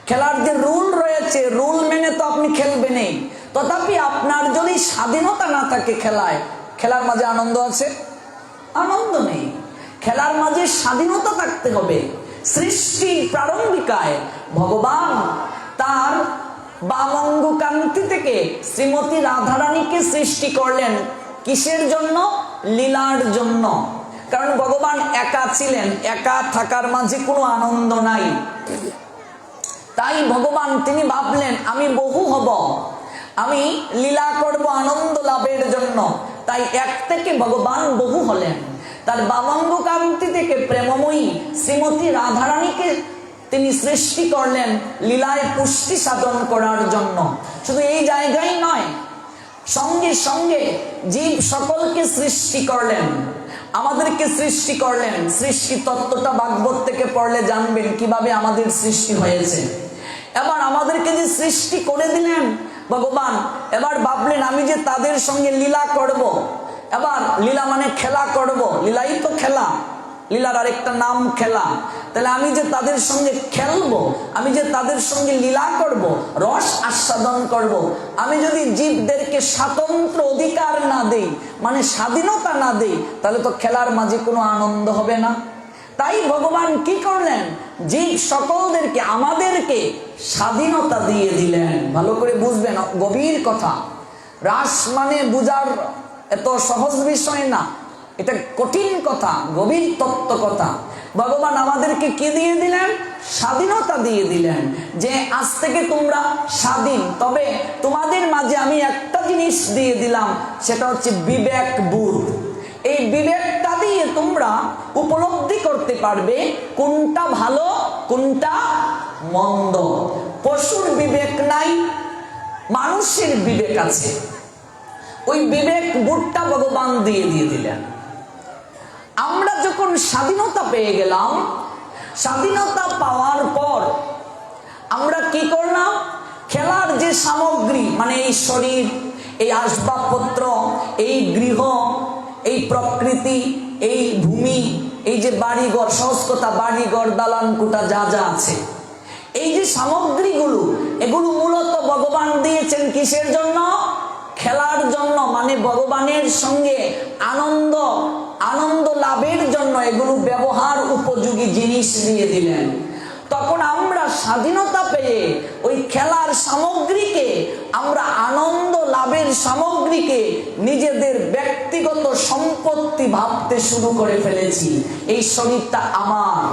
খেলার যে রুল রয়েছে রুল মেনে তো আপনি খেলবেনই, তথাপি আপনার যদি স্বাধীনতা না থাকে খেলার মাঝে আনন্দ আছে? আনন্দ নেই। খেলার মাঝে স্বাধীনতা থাকতে হবে। সৃষ্টির প্রারম্ভিকায় ভগবান তার বামঙ্গকান্তি থেকে শ্রীমতী রাধারানীকে সৃষ্টি করলেন কিসের জন্য? লীলার জন্য। কারণ ভগবান একা ছিলেন, একা থাকার মাঝে কোনো আনন্দ নাই। তাই ভগবান তিনি ভাবলেন আমি বহু হব, আমি লীলা করব আনন্দ লাভের জন্য। তাই এক থেকে ভগবান বহু হলেন। তার বামঙ্গকান্তি থেকে প্রেমময়ী শ্রীমতী রাধারানীকে তিনি সৃষ্টি করলেন লীলায় পুষ্টি সাধন করার জন্য। শুধু এই জায়গায় নয়, সঙ্গে সঙ্গে জীব সকলকে সৃষ্টি করলেন, আমাদেরকে সৃষ্টি করলেন। সৃষ্টি তত্ত্বটা ভাগবত থেকে পড়লে জানবেন কিভাবে আমাদের সৃষ্টি হয়েছে। এবার আমাদেরকে যে সৃষ্টি করে দিলেন ভগবান, এবার ভাবলেন আমি যে তাদের সঙ্গে লীলা করব। এবার লীলা মানে খেলা করব, লীলাই তো খেলা, লীলার আরেকটা নাম খেলা। তাহলে আমি যে তাদের সঙ্গে খেলবো, আমি যে তাদের সঙ্গে লীলা করব, রস আস্বাদন করব, আমি যদি জীবদেরকে স্বাতন্ত্র অধিকার না দেই, মানে স্বাধীনতা না দেই, তাহলে তো খেলার মাঝে কোনো আনন্দ হবে না। তাই ভগবান কি করলেন? জীব সকলদেরকে, আমাদেরকে স্বাধীনতা দিয়ে দিলেন। ভালো করে বুঝবেন, গভীর কথা। রাস মানে বুঝার এত সহজ বিষয় না, এটা কঠিন কথা, গভীর তত্ত্ব কথা। ভগবান আমাদেরকে কি দিয়ে দিলেন? স্বাধীনতা দিয়ে দিলেন, যে আজ থেকে তোমরা স্বাধীন। তবে তোমাদের মাঝে আমি একটা জিনিস দিয়ে দিলাম, সেটা হচ্ছে বিবেক বুদ্ধ। এই বিবেকটা দিয়ে তোমরা উপলব্ধি করতে পারবে কোনটা ভালো কোনটা মন্দ। পশুর বিবেক নাই, মানুষের বিবেক আছে। ওই বিবেক বুদ্ধটা ভগবান দিয়ে দিলেন। আমরা যখন স্বাধীনতা পেয়ে গেলাম, স্বাধীনতা পাওয়ার পর আমরা কি করলাম? খেলার যে সামগ্রী, মানে এই শরীর, এই আসবাবপত্র, এই গৃহ, এই প্রকৃতি, এই ভূমি, এই যে বাড়িঘর, সহজ কথা বাড়িঘর, দালান কোঠা যা যা আছে, এই যে সামগ্রীগুলো, এগুলো মূলত ভগবান দিয়েছেন কিসের জন্য? খেলার জন্য। মানে ভগবানের সঙ্গে আনন্দ লাভের জন্য এগুলো ব্যবহার উপযোগী জিনিস দিয়ে দিলেন। তখন আমরা স্বাধীনতা পেয়ে ওই খেলার সামগ্রীকে, আমরা আনন্দ লাভের সামগ্রীকে নিজেদের ব্যক্তিগত সম্পত্তি ভাবতে শুরু করে ফেলেছি। এই শরীরটা আমার,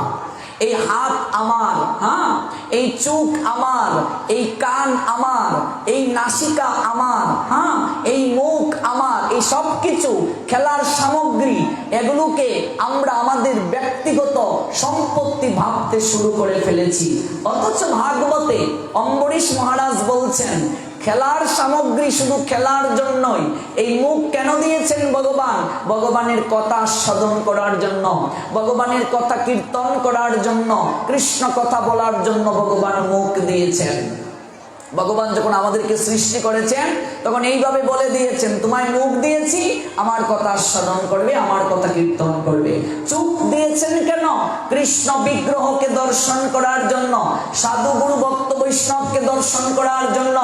এই হাত আমার, হ্যাঁ, এই চোখ আমার, এই কান আমার, এই নাসিকা আমার, হ্যাঁ, এই মুখ আমার, এই সব কিছু খেলার সামগ্রী, এগুলোকে আমরা আমাদের ব্যক্তিগত সম্পত্তি ভাবতে শুরু করে ফেলেছি। অথচ ভাগবতে অম্বরীশ মহারাজ বলছেন খেলার সামগ্রী শুধু খেলার জন্যই। এই মুখ কেন দিয়েছেন ভগবান? ভগবানের কথা সাধন করার জন্য, ভগবানের কথা কীর্তন করার জন্য, কৃষ্ণ কথা বলার জন্য ভগবান মুখ দিয়েছেন। ভগবান যখন আমাদেরকে সৃষ্টি করেছেন তখন এইভাবে বলে দিয়েছেন, তোমায় মুখ দিয়েছি, আমার কথা সাধন করবে, আমার কথা কীর্তন করবে। চোখ দিয়েছেন কেন? কৃষ্ণ বিগ্রহকে দর্শন করার জন্য, সাধু গুরু ভক্ত বৈষ্ণবকে দর্শন করার জন্য।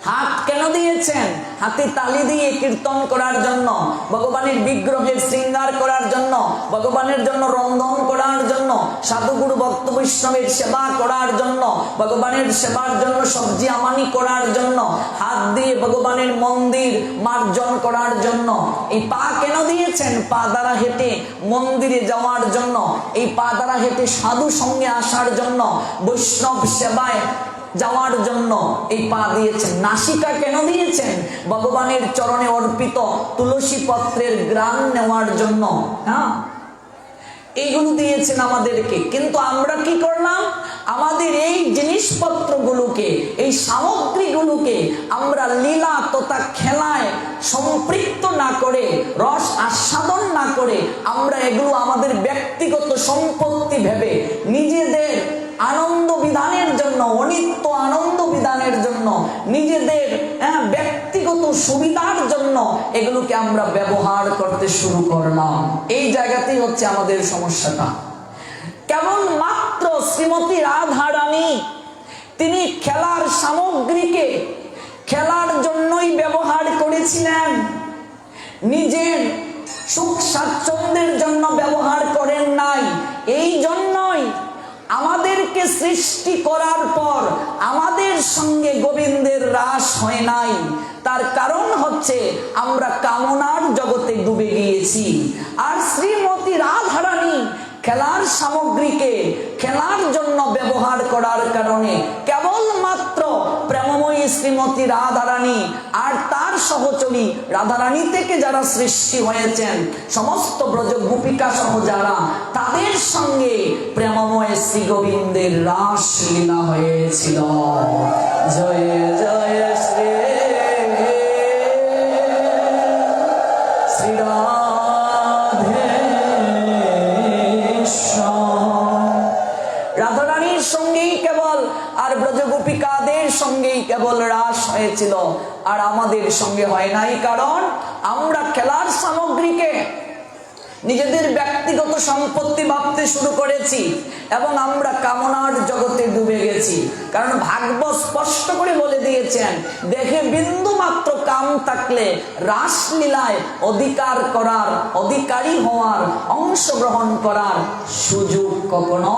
হাত কেন দিয়েছেন? হাতে তালি দিয়ে কীর্তন করার জন্য, ভগবানের বিগ্রহের শৃঙ্গার করার জন্য, ভগবানের জন্য রন্ধন করার জন্য, সাধুগুরু ভক্ত বৈষ্ণবের সেবা করার জন্য, ভগবানের সেবার জন্য সবজি আমানি করার জন্য, হাত দিয়ে ভগবানের মন্দির মার্জন করার জন্য। এই পা কেন দিয়েছেন? পা দ্বারা হেঁটে মন্দিরে যাওয়ার জন্য, এই পা দ্বারা হেঁটে সাধু সঙ্গে আসার জন্য, বৈষ্ণব সেবায় যাওয়ার জন্য এই পা দিয়েছেন। নাসিকা কেন দিয়েছেন? ভগবানের চরণে অর্পিত তুলসী পত্রের গ্রাণ নেওয়ার জন্য। হ্যাঁ, এইগুলো দিয়েছেন আমাদেরকে। কিন্তু আমরা কি করলাম? আমাদের এই জিনিসপত্রগুলোকে, এই সামগ্রীগুলোকে আমরা লীলা তথা খেলায় সম্পৃক্ত না করে, রস আস্বাদন না করে, আমরা এগুলো আমাদের ব্যক্তিগত সম্পত্তি ভেবে নিজেদের আনন্দ বিধানের জন্য, অনিত্য আনন্দ বিধানের জন্য, নিজেদের ব্যক্তিগত সুবিধার জন্য এগুলোকে আমরা ব্যবহার করতে শুরু করলাম। এই জায়গাতেই হচ্ছে আমাদের সমস্যাটা। কেবলমাত্র শ্রীমতী রাধারানী তিনি খেলার সামগ্রীকে খেলার জন্যই ব্যবহার করেছিলেন, নিজের সুখ স্বাচ্ছন্দ্যের জন্য ব্যবহার করেন নাই। এই জন্যই আমাদেরকে সৃষ্টি করার পর আমাদের সঙ্গে গোবিন্দের রাস হয় নাই। তার কারণ হচ্ছে আমরা কামনার জগতে ডুবে গিয়েছি। আর শ্রীমতী রাধারানী খেলার সামগ্রীকে খেলার জন্য ব্যবহার করার কারণে কেবলমাত্র প্রেমময়ী শ্রীমতী রাধারানী আর তার সহচরী রাধারানী থেকে যারা সৃষ্টি হয়েছেন, সমস্ত ব্রজ গোপিকা সহ যারা, তাদের সঙ্গে প্রেমময় শ্রী গোবিন্দের রাস লীলা হয়েছিল। জয় জয় শ্রী রাধারানীর সঙ্গেই কেবল আর ব্রজগোপিকাদের সঙ্গেই কেবল রাস হয়েছিল, আর আমাদের সঙ্গে হয় নাই। কারণ আমরা খেলার সামগ্রীকে নিজেদের ব্যক্তিগত সম্পত্তি ভাবতে শুরু করেছি এবং আমরা কামনার জগতে ডুবে গেছি। কারণ ভাগবত স্পষ্ট করে বলে দিয়েছেন, দেখে বিন্দু মাত্র কাম থাকলে রাসলীলায় অধিকার করার, অধিকারী হওয়ার, অংশগ্রহণ করার সুযোগ কখনো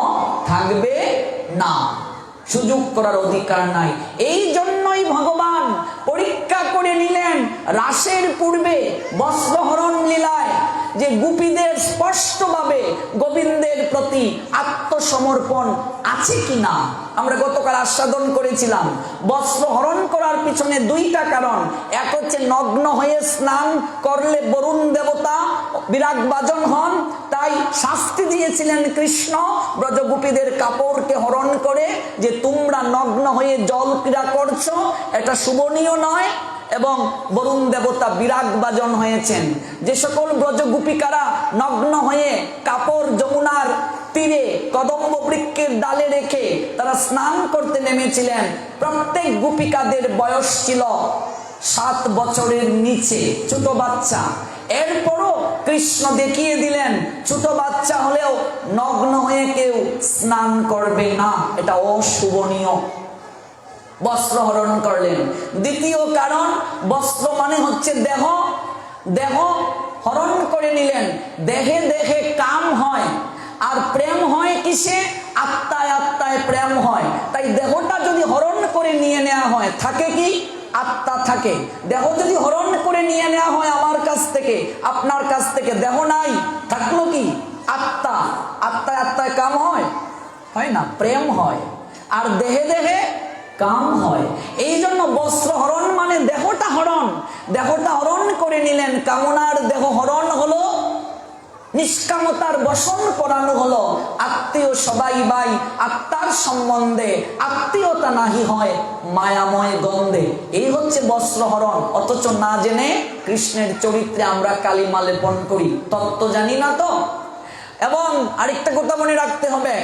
থাকবে না, সুযোগ করার অধিকার নাই। এই জন্যই ভগবান পরীক্ষা করে নিলেন রাসের পূর্বে বস্ত্রহরণ লীলায়, যে গোপীদের স্পষ্টভাবে গোবিন্দের প্রতি আত্মসমর্পণ আছে কিনা। আমরা গতকাল আস্বাদন করেছিলাম, বস্ত্র হরণ করার পিছনে দুইটা কারণ। এক হচ্ছে নগ্ন হয়ে স্নান করলে বরুণ দেবতা বিরাগভাজন হন, তাই শাস্তি দিয়েছিলেন কৃষ্ণ ব্রজগোপীদের কাপড়কে হরণ করে, যে তোমরা নগ্ন হয়ে জল ক্রীড়া করছো, এটা শুভনীয় নয়। এবং বরুণ দেবতা বিরাগভাজন হয়েছেন। যে সকল ব্রজগোপিকারা নগ্ন হয়ে কাপড় যমুনার তীরে কদম্ব বৃক্ষের ডালে রেখে তারা স্নান করতে নেমেছিলেন, প্রত্যেক গোপিকাদের বয়স ছিল 7 বছরের নিচে, ছোট বাচ্চা। এরপরও কৃষ্ণ দেখিয়ে দিলেন ছোট বাচ্চা হলেও নগ্ন হয়ে কেউ স্নান করবে না, এটা অশুভনীয়। বস্ত্র হরণ করলেন। দ্বিতীয় কারণ, বস্ত্র মানে হচ্ছে দেহ, দেহ হরণ করে নিলেন। দেহে দেহে কাম হয়, আর প্রেম হয় কিসে? আত্মায় আত্মায় প্রেম হয়। তাই দেহটা যদি হরণ করে নিয়ে নেওয়া হয়, থাকে কি? আত্মা থাকে। দেহ যদি হরণ করে নিয়ে নেওয়া হয় আমার কাছ থেকে, আপনার কাছ থেকে, দেহ নাই, থাকলো কি? আত্মা। আত্মায় আত্মায় কাম হয়? হয় না, প্রেম হয়। আর দেহে দেহে কাম হয়। এই জন্য বস্ত্র হরণ মানে দেহটা হরণ। দেহটা হরণ করে নিলেন, কামনার দেহ হরণ হলো, নিষ্কামতার বসন করানো হলো। আত্মীয় সবাই ভাই, আত্মার সম্বন্ধে আত্মীয়তা নাহি হয় মায়াময় গন্ধে। এই হচ্ছে বস্ত্র হরণ। অথচ না জেনে কৃষ্ণের চরিত্রে আমরা কালিমা লেপন করি, তত্ত্ব জানি না তো। এবং আরেকটা কথা মনে রাখতে হবে,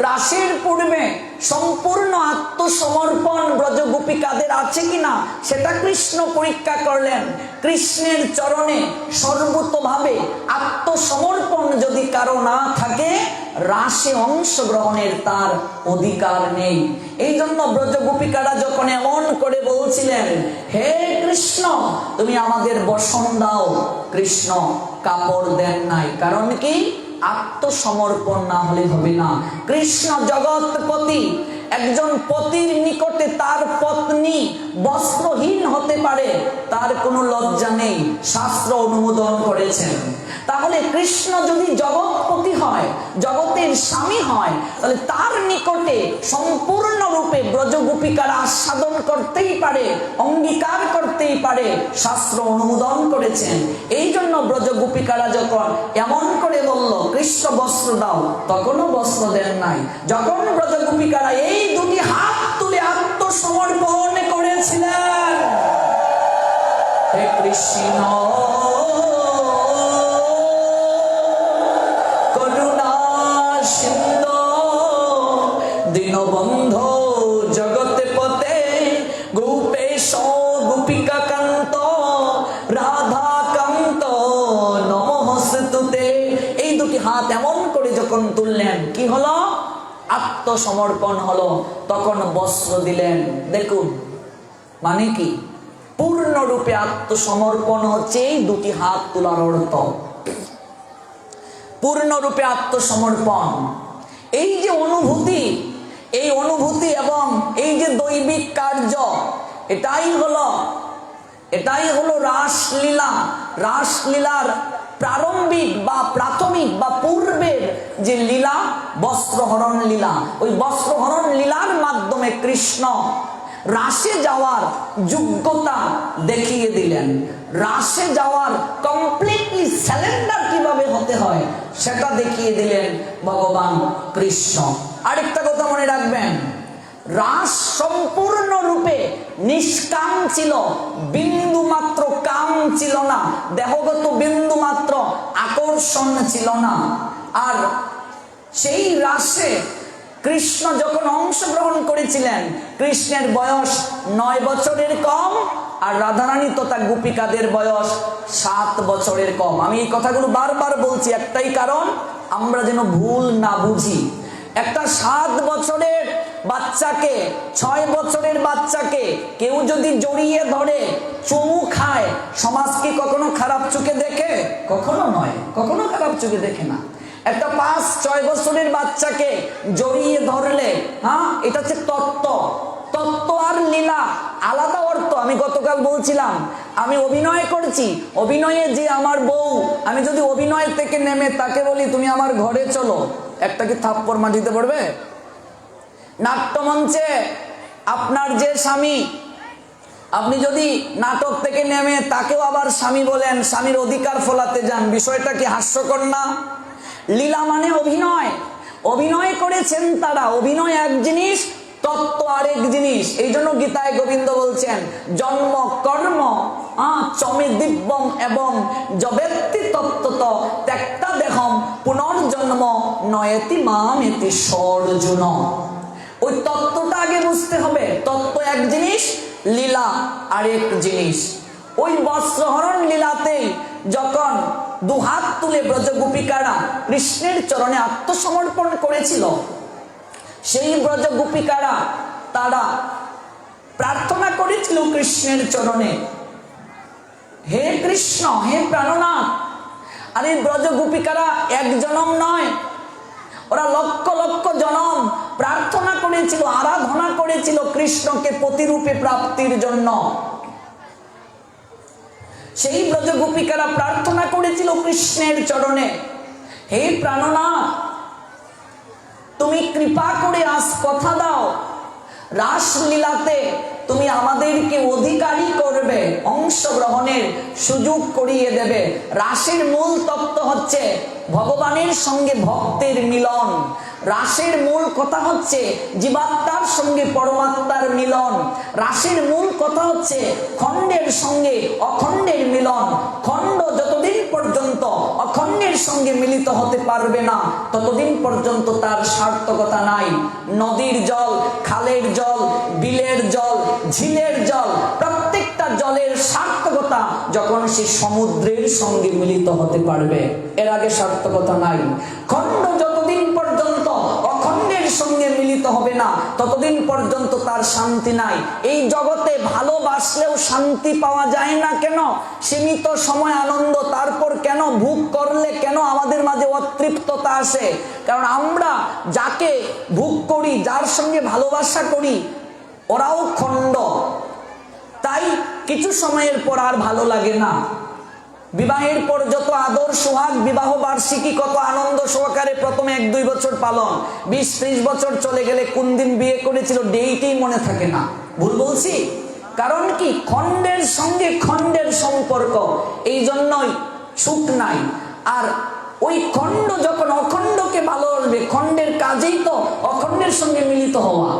রাসের পূর্বে সম্পূর্ণ আত্মসমর্পণ ব্রজগোপিকাদের আছে কিনা সেটা কৃষ্ণ পরীক্ষা করলেন। কৃষ্ণের চরণে সর্বতভাবে আত্মসমর্পণ যদি কারো না থাকে, রাসে অংশগ্রহণের তার অধিকার নেই। এই জন্য ব্রজগোপিকারা যখন এমন করে বলছিলেন, হে কৃষ্ণ তুমি আমাদের বসন দাও, কৃষ্ণ কাপড় দেন নাই। কারণ কি? আত্মসমর্পণ না হলে হবে না। কৃষ্ণ জগৎপতি, একজন পতির নিকটে তার পত্নী বস্ত্রহীন হতে পারে তার কোনো লজ্জা নেই, শাস্ত্র অনুমোদন করেছেন। তাহলে কৃষ্ণ যদি জগৎপতি হয়, জগতের স্বামী হয়, তাহলে তার নিকটে সম্পূর্ণরূপে ব্রজগোপিকারা আস্বাদন করতেই পারে, অঙ্গীকার করতেই পারে, শাস্ত্র অনুমোদন করেছেন। এই জন্য ব্রজগোপিকারা যখন এমন করে বলল কৃষ্ণ বস্ত্র দাও, তখনও বস্ত্র দেন নাই। যখন ব্রজগোপিকারা এই দুটি হাত তুলে আত্মসমর্পণ করেছিলেন, হে কৃষ্ণ করুণা সিন্ধু দীনবন্ধু জগতে পতে গোপেশ গোপিকা কান্ত রাধা কান্ত নমস্তুতে। এই দুটি হাত এমন করে যখন তুললেন, কি হলো? আত্মসমর্পণ হলো। তখন বস্ত্র দিলেন। দেখুন মানে কি? পূর্ণরূপে আত্মসমর্পণ হচ্ছে এই দুটি হাত তোলার অর্থ। পূর্ণরূপে আত্মসমর্পণ, এই যে অনুভূতি, এই অনুভূতি এবং এই যে দৈবিক কার্য, এটাই হলো রাসলীলা। রাসলীলার প্রারম্ভিক বা প্রাথমিক বা পূর্বের যে লীলা, বস্ত্রহরণ লীলা। ওই বস্ত্রহরণ লীলার মাধ্যমে কৃষ্ণ রাসে যাওয়ার যোগ্যতা দেখিয়ে দিলেন। রাসে যাওয়ার কমপ্লিটলি স্যালেন্ডার কিভাবে হতে হয় সেটা দেখিয়ে দিলেন ভগবান কৃষ্ণ। আরেকটা কথা মনে রাখবেন, রাস সম্পূর্ণরূপে নিষ্কাম ছিল, বিন্দু মাত্র কাম ছিল না, দেহগত বিন্দু মাত্র আকর্ষণ ছিল না। আর সেই রাসে কৃষ্ণ যখন অংশগ্রহণ করেছিলেন, কৃষ্ণের বয়স 9 বছরের কম, আর রাধারানী তথা গোপিকাদের বয়স 7 বছরের কম। আমি এই কথাগুলো বারবার বলছি একটাই কারণ, আমরা যেন ভুল না বুঝি। একটা 7 বছরের বাচ্চাকে, 6 বছরের বাচ্চাকে কেউ যদি জড়িয়ে ধরে চুমু খায়, সমাজ কি কখনো খারাপ চোখে দেখে? কখনো নয়, কখনো খারাপ চোখে দেখে না। একটা 5-6 বছরের বাচ্চাকে জড়িয়ে ধরলে, এটা হচ্ছে তত্ত্ব। তত্ত্ব আর লীলা আলাদা অর্থ। আমি গতকাল বলছিলাম, আমি অভিনয় করছি, অভিনয়ে যে আমার বউ, আমি যদি অভিনয় থেকে নেমে তাকে বলি তুমি আমার ঘরে চলো, একটা কি থাপ্পড় মাটিতে পড়বে? নাট্যমঞ্চে আপনার যে স্বামী, আপনি যদি নাটক থেকে নেমে তাকেও আবার স্বামী বলেন, স্বামীর অধিকার ফলাতে যান, বিষয়টা কি হাস্যকর না? লীলা মানে অভিনয়, অভিনয় করেছেন তারা। অভিনয় এক জিনিস, তত্ত্ব আরেক জিনিস। এই জন্য গীতায় গোবিন্দ বলছেন, জন্ম কর্ম চমে দিব্যম এবং জবেত্তি তত্ত্বত ত্যক্তা দেহম পুনর্জন্ম নয়েতি মামেতি সর্জুন। ওই তত্ত্বটা আগে বুঝতে হবে। তত্ত্ব এক জিনিস, লীলা আরেক জিনিস। ওই বস্ত্রহরণ লীলাতেই যখন দুহাত তুলে ব্রজগোপিকারা কৃষ্ণের চরণে আত্মসমর্পণ করেছিল, সেই ব্রজগোপিকারা তারা প্রার্থনা করেছিল কৃষ্ণের চরণে, হে কৃষ্ণ, হে প্রাণনাথ। আর এই ব্রজগোপিকারা এক জনম নয়, ওরা লক্ষ লক্ষ জনম প্রার্থনা করেছিল, আরাধনা করেছিল কৃষ্ণকে প্রতিরূপে প্রাপ্তির জন্য। সেই ব্রজগোপিকারা প্রার্থনা করেছিল কৃষ্ণের চরণে, হে প্রাণনাথ, তুমি কৃপা করে আজ কথা দাও, রাসলীলাতে তুমি আমাদেরকে অধিকারী করবে, অংশগ্রহণের সুযোগ করিয়ে দেবে। রাসের মূল তত্ত্ব হচ্ছে ভগবানের সঙ্গে ভক্তের মিলন। রাসের মূল কথা হচ্ছে জীবাত্মার সঙ্গে পরমাত্মার মিলন। রাসের মূল কথা হচ্ছে খণ্ডের সঙ্গে অখণ্ডের মিলন। খণ্ড যতদিন পর্যন্ত অখণ্ডের সঙ্গে মিলিত হতে পারবে না, ততদিন পর্যন্ত তার সার্থকতা নাই। নদীর জল, খালের জল, বিলের জল, ঝিলের জল, প্রত্যেকটা জলের সার্থকতা যখন সে সমুদ্রের সঙ্গে মিলিত হতে পারবে, এর আগে সার্থকতা নাই। খণ্ড যতদিন পর্যন্ত অখণ্ডের সঙ্গে মিলিত হবে না, ততদিন পর্যন্ত তার শান্তি নাই। এই জগতে ভালোবাসলেও শান্তি পাওয়া যায় না কেন? সীমিত সময় আনন্দ, তারপর কেন ভোগ করলে কেন আমাদের মাঝে অতৃপ্ততা আসে? কারণ আমরা যাকে ভোগ করি, যার সঙ্গে ভালোবাসা করি, ওরাও খণ্ড। তাই কিছু সময়ের পর আর ভালো লাগে না। বিবাহের পর যত আদর সোহাগ, বিবাহ বার্ষিকী কত আনন্দ সহকারে প্রথম 1-2 বছর পালন, 20-30 বছর চলে গেলে কোন দিন বিয়ে করেছিল ডেটই মনে থাকে না। ভুল বলছি? কারণ কি? খণ্ডের সঙ্গে খণ্ডের সম্পর্ক, এই জন্যই সুখ নাই। আর ওই খণ্ড যখন অখণ্ডকে ভালোবাসবে, খণ্ডের কাজেই তো অখণ্ডের সঙ্গে মিলিত হওয়া।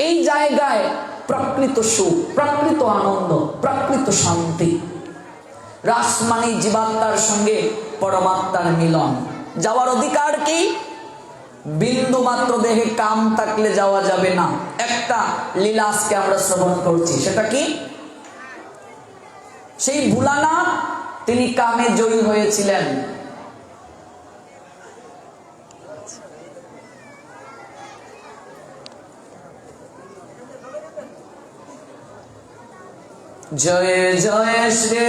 এই জায়গায় প্রকৃত সুখ, প্রকৃত আনন্দ, প্রকৃত শান্তি। রাস মানে জীবাত্মার সঙ্গে পরমাত্মার মিলন। যাওয়ার অধিকার কি? বিন্দু মাত্র দেহে কাম থাকলে যাওয়া যাবে না। একটা লীলা আজকে আমরা শ্রবণ করছি, সেটা কি? সেই ভোলানাথ তিনি কামে জয়ী হয়েছিলেন। জয় জয় শ্রী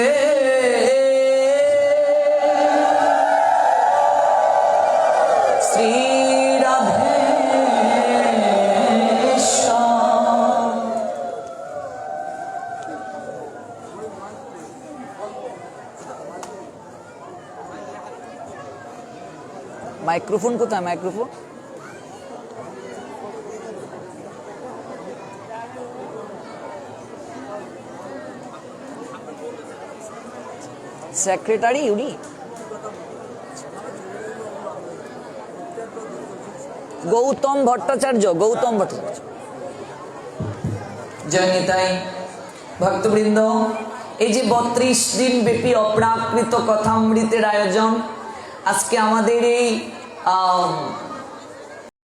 শ্রী রাধে মাইক্রোফোন কোথায়? মাইক্রোফোন সেক্রেটারি উনি? গৌতম ভট্টাচার্য, গৌতম ভট্টাচার্য। জয় নিতাই। ভক্তবৃন্দ, এই যে 32 দিন ব্যাপী অপ্রাকৃত কথামৃতের আয়োজন, আজকে আমাদের এই